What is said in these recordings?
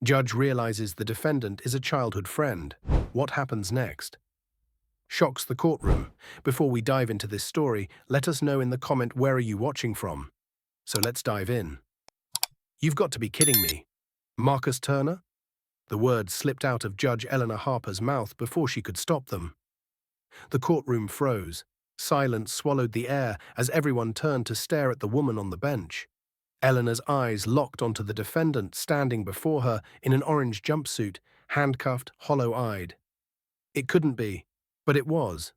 Judge realizes the defendant is a childhood friend. What happens next? Shocks the courtroom. Before we dive into this story, let us know in the comment where are you watching from. So let's dive in. You've got to be kidding me. Marcus Turner? The words slipped out of Judge Eleanor Harper's mouth before she could stop them. The courtroom froze. Silence swallowed the air as everyone turned to stare at the woman on the bench. Eleanor's eyes locked onto the defendant standing before her in an orange jumpsuit, handcuffed, hollow-eyed. It couldn't be, but it was.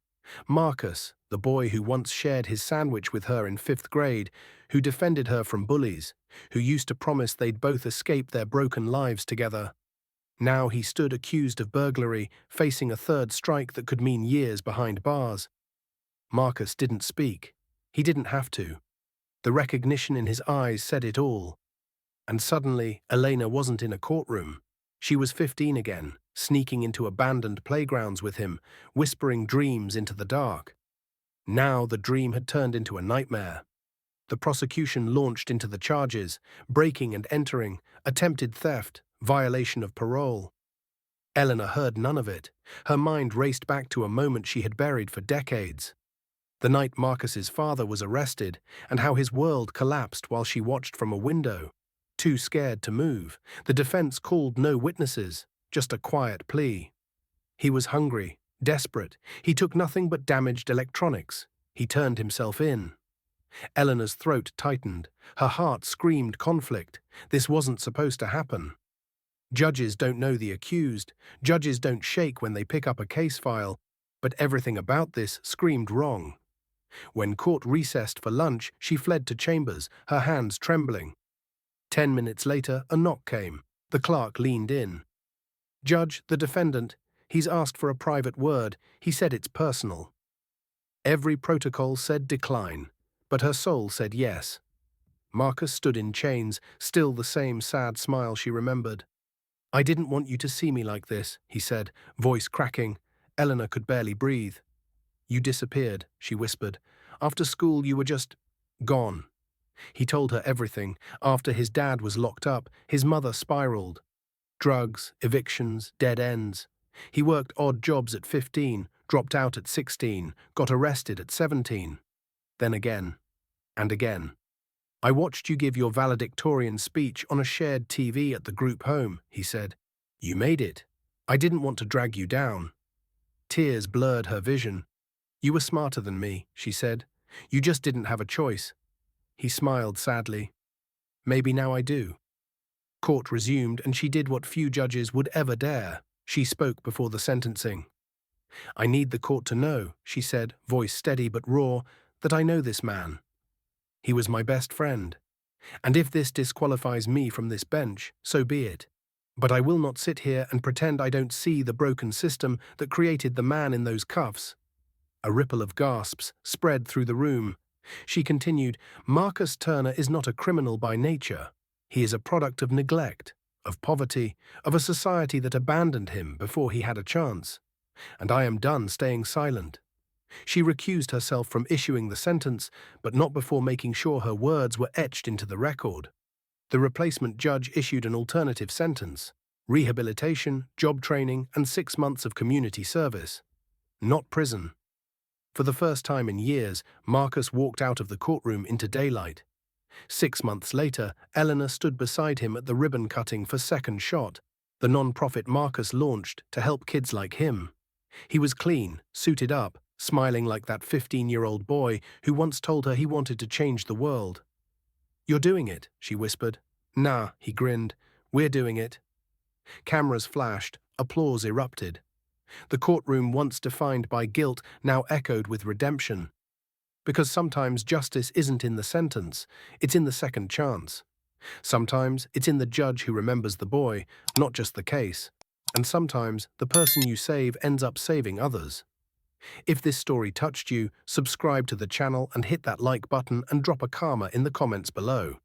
Marcus, the boy who once shared his sandwich with her in 5th grade, who defended her from bullies, who used to promise they'd both escape their broken lives together. Now he stood accused of burglary, facing a third strike that could mean years behind bars. Marcus didn't speak. He didn't have to. The recognition in his eyes said it all. And suddenly, Elena wasn't in a courtroom. She was 15 again, sneaking into abandoned playgrounds with him, whispering dreams into the dark. Now the dream had turned into a nightmare. The prosecution launched into the charges: breaking and entering, attempted theft, violation of parole. Eleanor heard none of it. Her mind raced back to a moment she had buried for decades. The night Marcus's father was arrested, and how his world collapsed while she watched from a window. Too scared to move, the defense called no witnesses, just a quiet plea. He was hungry, desperate. He took nothing but damaged electronics. He turned himself in. Eleanor's throat tightened. Her heart screamed conflict. This wasn't supposed to happen. Judges don't know the accused. Judges don't shake when they pick up a case file. But everything about this screamed wrong. When court recessed for lunch, she fled to chambers, her hands trembling. 10 minutes later, a knock came. The clerk leaned in. "Judge, the defendant. He's asked for a private word. He said it's personal." Every protocol said decline, but her soul said yes. Marcus stood in chains, still the same sad smile she remembered. "I didn't want you to see me like this," he said, voice cracking. Eleanor could barely breathe. "You disappeared," she whispered. "After school you were just gone." He told her everything. After his dad was locked up, his mother spiraled. Drugs, evictions, dead ends. He worked odd jobs at 15, dropped out at 16, got arrested at 17. Then again, and again. "I watched you give your valedictorian speech on a shared TV at the group home," he said. "You made it. I didn't want to drag you down." Tears blurred her vision. "You were smarter than me," she said. "You just didn't have a choice." He smiled sadly. "Maybe now I do." Court resumed, and she did what few judges would ever dare. She spoke before the sentencing. "I need the court to know," she said, voice steady but raw, "that I know this man. He was my best friend. And if this disqualifies me from this bench, so be it. But I will not sit here and pretend I don't see the broken system that created the man in those cuffs." A ripple of gasps spread through the room. She continued, "Marcus Turner is not a criminal by nature. He is a product of neglect, of poverty, of a society that abandoned him before he had a chance. And I am done staying silent." She recused herself from issuing the sentence, but not before making sure her words were etched into the record. The replacement judge issued an alternative sentence: rehabilitation, job training, and 6 months of community service. Not prison. For the first time in years, Marcus walked out of the courtroom into daylight. 6 months later, Eleanor stood beside him at the ribbon cutting for Second Shot, the non-profit Marcus launched to help kids like him. He was clean, suited up, smiling like that 15-year-old boy who once told her he wanted to change the world. "You're doing it," she whispered. "Nah," he grinned. "We're doing it." Cameras flashed, applause erupted. The courtroom, once defined by guilt, now echoed with redemption. Because sometimes justice isn't in the sentence, it's in the second chance. Sometimes it's in the judge who remembers the boy, not just the case. And sometimes the person you save ends up saving others. If this story touched you, subscribe to the channel and hit that like button and drop a karma in the comments below.